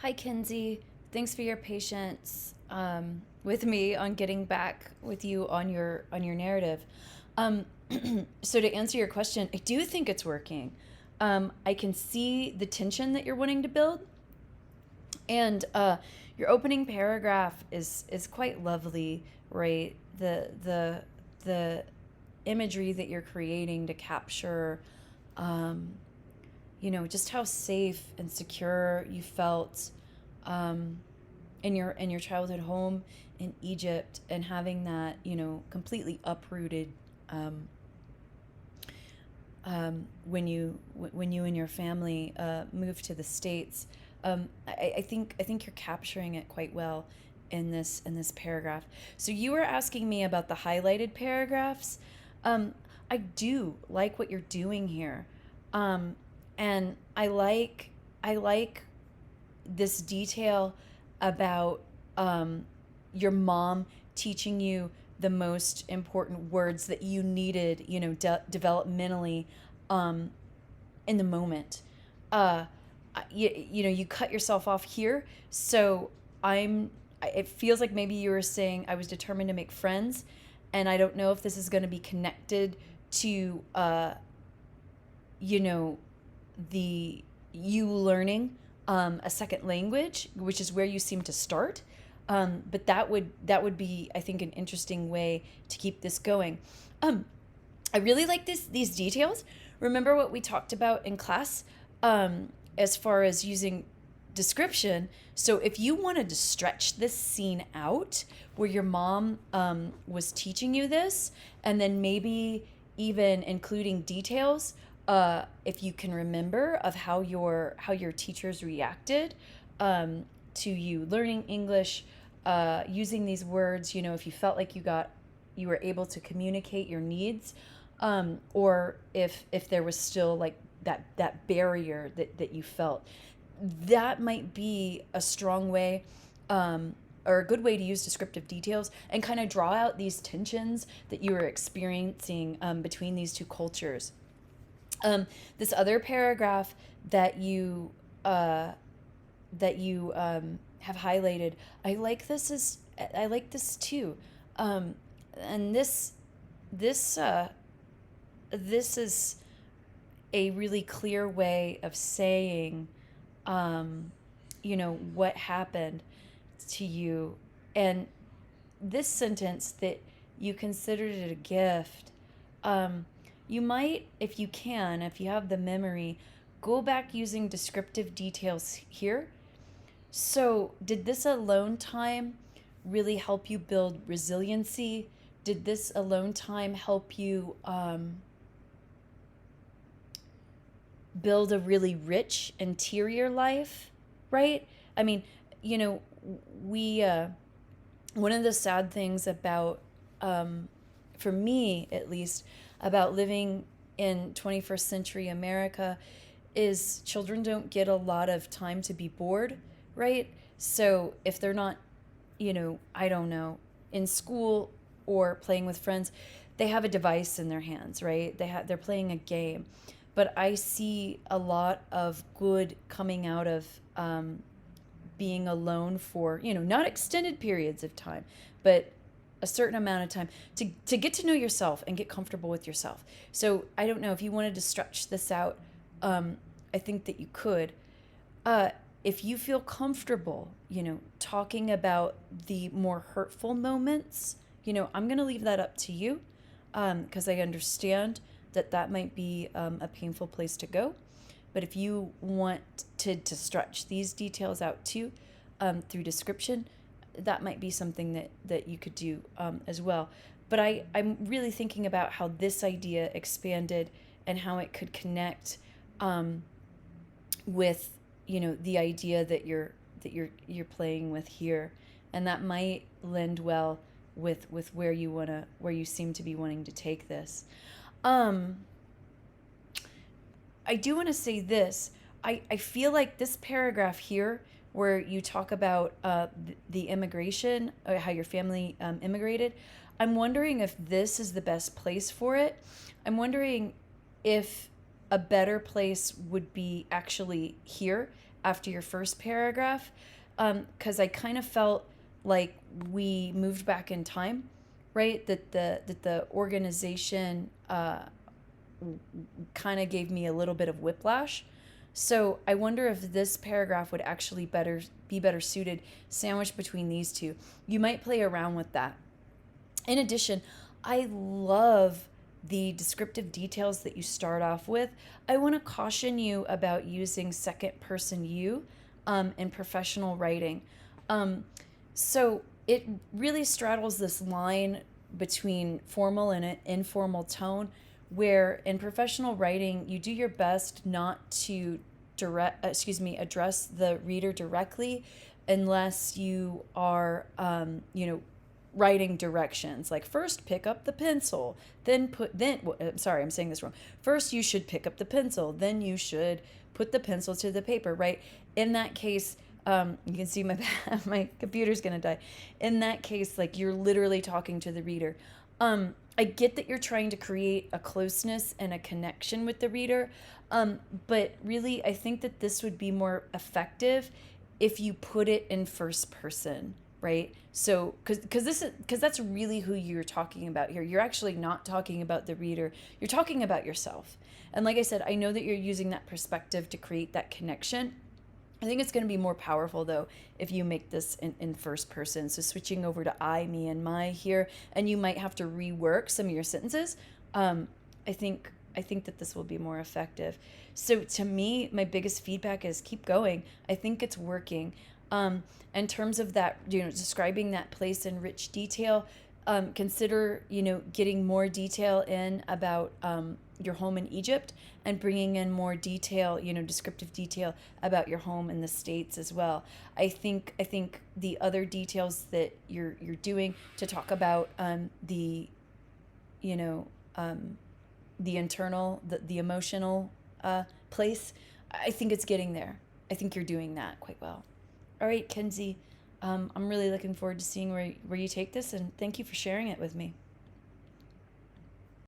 Hi, Kinsey. Thanks for your patience with me on getting back with you on your narrative. Um, so to answer your question, I do think it's working. I can see the tension that you're wanting to build, and your opening paragraph is quite lovely, right? The imagery that you're creating to capture, um, just how safe and secure you felt um, in your childhood home in Egypt, and having that completely uprooted um, when you and your family moved to the States. I think you're capturing it quite well in this paragraph. So you were asking me about the highlighted paragraphs. Um, I do like what you're doing here, um, and I like this detail about your mom teaching you the most important words that you needed, developmentally, um, in the moment. Uh, you cut yourself off here. So I'm, it feels like maybe you were saying I was determined to make friends. And I don't know if this is going to be connected to, you know, the you learning a second language, which is where you seem to start. But that would be, I think, an interesting way to keep this going. Um, I really like these details. Remember what we talked about in class, as far as using description. So if you wanted to stretch this scene out, where your mom was teaching you this, and then maybe even including details, if you can remember, of how your teachers reacted to you learning English, using these words. If you felt like you were able to communicate your needs, or if there was still like that barrier that you felt, that might be a strong way, or a good way to use descriptive details and kind of draw out these tensions that you were experiencing between these two cultures. This other paragraph that uh, you have highlighted, I like this too, and this this is a really clear way of saying, what happened to you. And this sentence, that you considered it a gift, um, you might, if you can, if you have the memory, go back using descriptive details here. So, did this alone time really help you build resiliency? Did this alone time help you build a really rich interior life, right? I mean, you know, we one of the sad things about, for me at least, about living in 21st century America is children don't get a lot of time to be bored, right? So if they're not, I don't know, in school or playing with friends, they have a device in their hands, right? They're playing a game. But I see a lot of good coming out of being alone for, not extended periods of time, but a certain amount of time to get to know yourself and get comfortable with yourself. So I don't know if you wanted to stretch this out. I think that you could. Uh, if you feel comfortable, talking about the more hurtful moments, I'm going to leave that up to you, because I understand that that might be a painful place to go. But if you want to stretch these details out too, through description, that might be something that you could do as well. But I'm really thinking about how this idea expanded and how it could connect um, with the idea that you're playing with here, and that might lend well with where you seem to be wanting to take this. Um, I do want to say this. I feel like this paragraph here, where you talk about the immigration, how your family immigrated, I'm wondering if this is the best place for it. I'm wondering if a better place would be actually here after your first paragraph, because I kind of felt like we moved back in time, right? That the organization kind of gave me a little bit of whiplash. So I wonder if this paragraph would actually be better suited sandwiched between these two. You might play around with that. In addition, I love the descriptive details that you start off with. I want to caution you about using second person you in professional writing. Um, so it really straddles this line between formal and an informal tone, where in professional writing, you do your best not to address the reader directly unless you are, writing directions like first pick up the pencil, sorry, I'm saying this wrong. First, you should pick up the pencil, then you should put the pencil to the paper, right? In that case, you can see my my computer's gonna die. In that case, like you're literally talking to the reader. I get that you're trying to create a closeness and a connection with the reader, but really, I think that this would be more effective if you put it in first person, right? So, because that's really who you're talking about here. You're actually not talking about the reader. You're talking about yourself. And like I said, I know that you're using that perspective to create that connection. I think it's going to be more powerful though if you make this in first person. So switching over to I, me, and my here, and you might have to rework some of your sentences. I think that this will be more effective. So to me, my biggest feedback is keep going. I think it's working. In terms of that, describing that place in rich detail, consider, getting more detail in about your home in Egypt and bringing in more detail, descriptive detail about your home in the States as well. I think the other details that you're doing to talk about you know, the internal, the emotional place, I think it's getting there. I think you're doing that quite well. All right, Kenzie, I'm really looking forward to seeing where you take this, and thank you for sharing it with me.